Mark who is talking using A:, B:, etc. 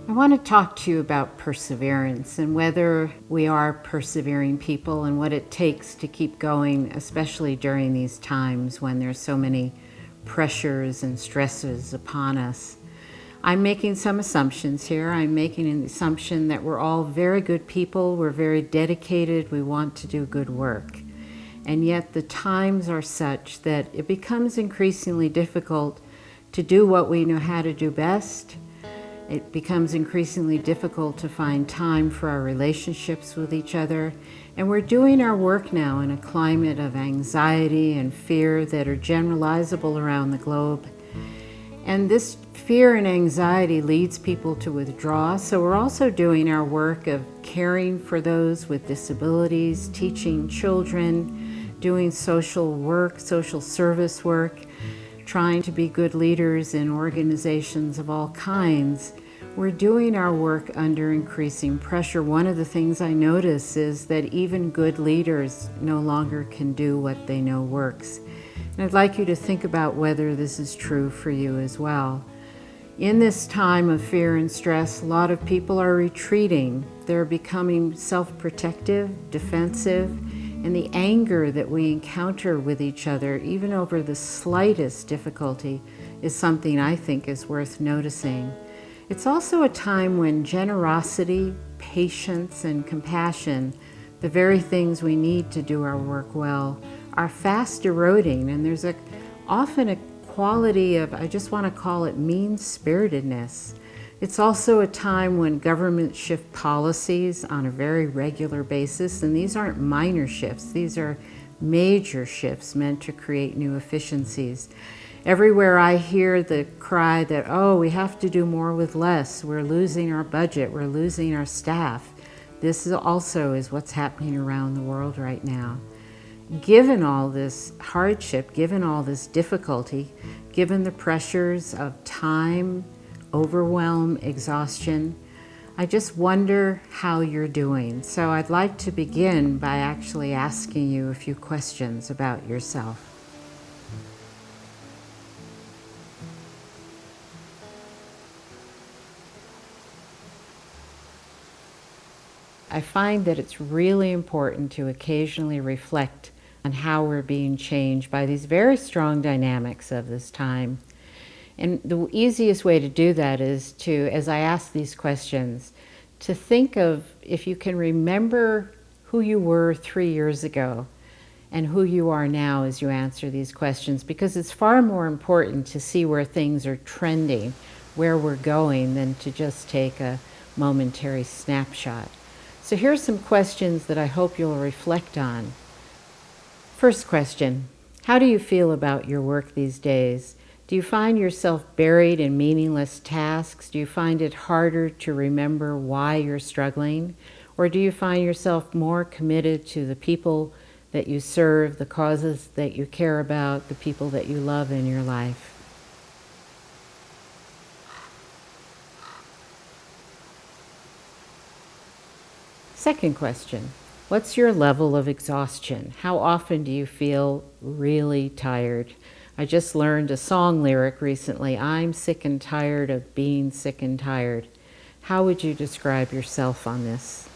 A: I want to talk to you about perseverance and whether we are persevering people and what it takes to keep going, especially during these times when there's so many pressures and stresses upon us. I'm making some assumptions here. I'm making an assumption that we're all very good people, we're very dedicated, we want to do good work. And yet the times are such that it becomes increasingly difficult to do what we know how to do best. It becomes increasingly difficult to find time for our relationships with each other. And we're doing our work now in a climate of anxiety and fear that are generalizable around the globe. And this fear and anxiety leads people to withdraw. So we're also doing our work of caring for those with disabilities, teaching children, doing social work, social service work, trying to be good leaders in organizations of all kinds. We're doing our work under increasing pressure. One of the things I notice is that even good leaders no longer can do what they know works. And I'd like you to think about whether this is true for you as well. In this time of fear and stress, a lot of people are retreating. They're becoming self-protective, defensive, and the anger that we encounter with each other, even over the slightest difficulty, is something I think is worth noticing. It's also a time when generosity, patience, and compassion, the very things we need to do our work well, are fast eroding, and there's often a quality of, I just want to call it mean-spiritedness. It's also a time when governments shift policies on a very regular basis, and these aren't minor shifts, these are major shifts meant to create new efficiencies. Everywhere I hear the cry that, oh, we have to do more with less, we're losing our budget, we're losing our staff. This also is what's happening around the world right now. Given all this hardship, given all this difficulty, given the pressures of time, overwhelm, exhaustion, I just wonder how you're doing. So I'd like to begin by actually asking you a few questions about yourself. I find that it's really important to occasionally reflect on how we're being changed by these very strong dynamics of this time. And the easiest way to do that is to, as I ask these questions, to think of if you can remember who you were 3 years ago and who you are now as you answer these questions, because it's far more important to see where things are trending, where we're going, than to just take a momentary snapshot. So here's some questions that I hope you'll reflect on. First question, how do you feel about your work these days? Do you find yourself buried in meaningless tasks? Do you find it harder to remember why you're struggling? Or do you find yourself more committed to the people that you serve, the causes that you care about, the people that you love in your life? Second question, what's your level of exhaustion? How often do you feel really tired? I just learned a song lyric recently, I'm sick and tired of being sick and tired. How would you describe yourself on this?